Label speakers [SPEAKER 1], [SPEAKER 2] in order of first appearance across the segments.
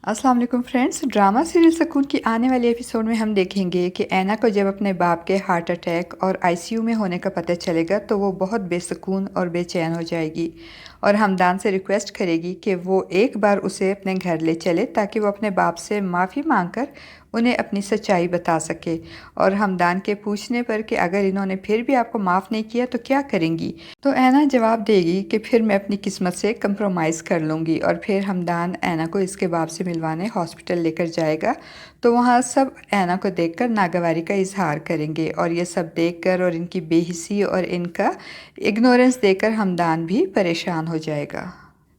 [SPEAKER 1] अस्सलाम वालेकुम friends. Drama serial सुकून की आने वाले एपिसोड में हम देखेंगे कि ऐना को जब अपने बाप के हार्ट अटैक और आईसीयू में होने का पता चलेगा तो वो बहुत बेसुकून और बेचैन हो जाएगी और हमदान से रिक्वेस्ट करेगी कि वो एक बार उसे अपने घर ले चले ताकि वो अपने बाप से माफ़ी मांगकर उन्हें अपनी सच्चाई बता सके। और हमदान के पूछने पर कि अगर इन्होंने फिर भी आपको माफ़ नहीं किया तो क्या करेंगी, तो ऐना जवाब देगी कि फिर मैं अपनी किस्मत से कंप्रोमाइज़ कर लूँगी। और फिर हमदान ऐना को इसके बाप से मिलवाने हॉस्पिटल लेकर जाएगा तो वहाँ सब ऐना को देखकर नागवारी का इजहार करेंगे और ये सब देखकर और इनकी बेहिसी और इनका इग्नोरेंस देकर हमदान भी परेशान हो जाएगा।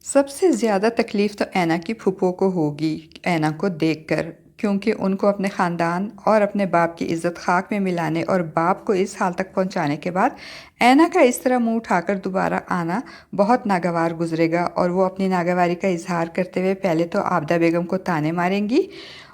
[SPEAKER 1] सबसे ज़्यादा तकलीफ़ तो ऐना की फूफो को होगी ऐना को देखकर, क्योंकि उनको अपने ख़ानदान और अपने बाप की इज़्ज़त खाक में मिलाने और बाप को इस हाल तक पहुंचाने के बाद ऐना का इस तरह मुंह उठाकर दोबारा आना बहुत नागवार गुजरेगा। और वो अपनी नागवारी का इजहार करते हुए पहले तो आबदा बेगम को ताने मारेंगी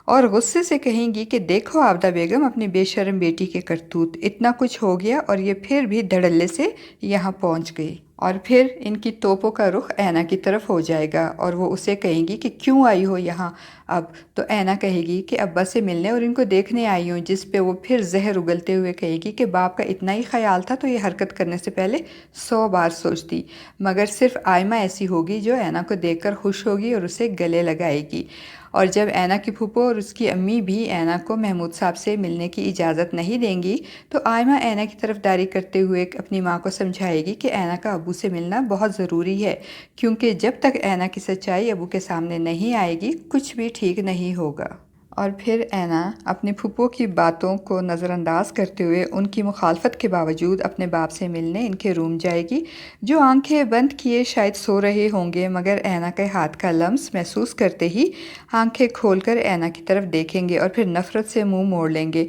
[SPEAKER 1] और गुस्से से कहेंगी कि देखो आबदा बेगम, अपनी बेशर्म बेटी के करतूत, इतना कुछ हो गया और ये फिर भी धड़ल्ले से यहाँ पहुँच गई। और फिर इनकी तोपों का रुख ऐना की तरफ हो जाएगा और वो उसे कहेंगी कि क्यों आई हो यहाँ अब। तो ऐना कहेगी कि अब्बा से मिलने और इनको देखने आई हूँ, जिस पे वो फिर जहर उगलते हुए कहेगी कि बाप का इतना ही ख्याल था तो ये हरकत करने से पहले 100 बार सोचती। मगर सिर्फ आयमा ऐसी होगी जो ऐना को देखकर खुश होगी और उसे गले लगाएगी। और जब ऐना की फूफो और उसकी अम्मी भी ऐना को महमूद साहब से मिलने की इजाज़त नहीं देंगी तो आयमा ऐना की तरफदारी करते हुए अपनी माँ को समझाएगी कि ऐना का अबू से मिलना बहुत ज़रूरी है, क्योंकि जब तक ऐना की सच्चाई अबू के सामने नहीं आएगी कुछ भी ठीक नहीं होगा। और फिर ऐना अपनी फूफो की बातों को नज़रअंदाज करते हुए उनकी मुखालफत के बावजूद अपने बाप से मिलने इनके रूम जाएगी, जो आंखें बंद किए शायद सो रहे होंगे, मगर ऐना के हाथ का लम्स महसूस करते ही आंखें खोलकर ऐना की तरफ देखेंगे और फिर नफ़रत से मुंह मोड़ लेंगे।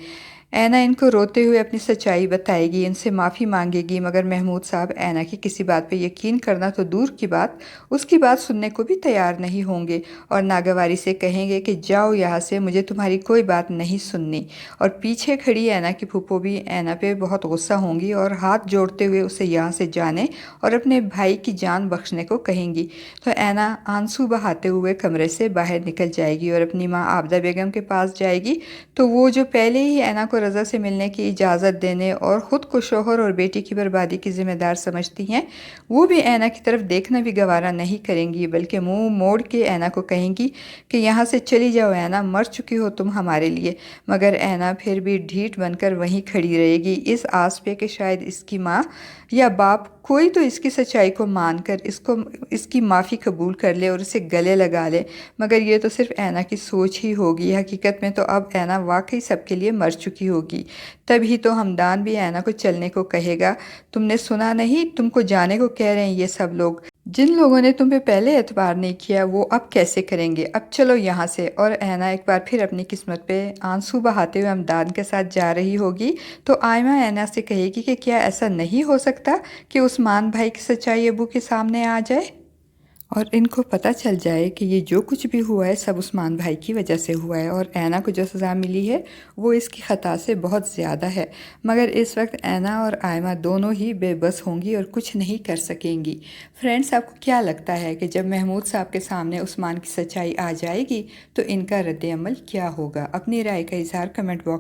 [SPEAKER 1] ऐना इनको रोते हुए अपनी सच्चाई बताएगी, इनसे माफ़ी मांगेगी, मगर महमूद साहब ऐना की किसी बात पे यकीन करना तो दूर की बात, उसकी बात सुनने को भी तैयार नहीं होंगे और नागवारी से कहेंगे कि जाओ यहाँ से, मुझे तुम्हारी कोई बात नहीं सुननी। और पीछे खड़ी ऐना की फूफो भी ऐना पे बहुत गुस्सा होंगी और हाथ जोड़ते हुए उसे यहाँ से जाने और अपने भाई की जान बख्शने को कहेंगी। तो ऐना आंसू बहाते हुए कमरे से बाहर निकल जाएगी और अपनी माँ आबदा बेगम के पास जाएगी। तो वो जो पहले ही ऐना को रज़ा से मिलने की इजाज़त देने और ख़ुद को शोहर और बेटी की बर्बादी की ज़िम्मेदार समझती हैं, वो भी ऐना की तरफ देखना भी गवारा नहीं करेंगी, बल्कि मुंह मोड़ के ऐना को कहेंगी कि यहाँ से चली जाओ ऐना, मर चुकी हो तुम हमारे लिए। मगर ऐना फिर भी ढीठ बनकर वहीं खड़ी रहेगी, इस आस पे कि शायद इसकी माँ या बाप कोई तो इसकी सच्चाई को मानकर इसकी माफ़ी कबूल कर ले और इसे गले लगा ले। मगर ये तो सिर्फ ऐना की सोच ही होगी, हकीकत में तो अब ऐना वाकई सबके लिए मर चुकी होगी। तभी तो हमदान भी ऐना को चलने को कहेगा, तुमने सुना नहीं, तुमको जाने को कह रहे हैं ये सब लोग, जिन लोगों ने तुम पे पहले एतबार नहीं किया वो अब कैसे करेंगे, अब चलो यहाँ से। और ऐना एक बार फिर अपनी किस्मत पे आंसू बहाते हुए हमदान के साथ जा रही होगी तो आयमा ऐना से कहेगी कि क्या ऐसा नहीं हो सकता कि उस्मान भाई की सच्चाई अबू के सामने आ जाए और इनको पता चल जाए कि ये जो कुछ भी हुआ है सब उस्मान भाई की वजह से हुआ है और ऐना को जो सज़ा मिली है वो इसकी ख़ता से बहुत ज़्यादा है। मगर इस वक्त ऐना और आयमा दोनों ही बेबस होंगी और कुछ नहीं कर सकेंगी। फ्रेंड्स, आपको क्या लगता है कि जब महमूद साहब के सामने उस्मान की सच्चाई आ जाएगी तो इनका रद्द अमल क्या होगा? अपनी राय का इज़हार कमेंट बॉक्स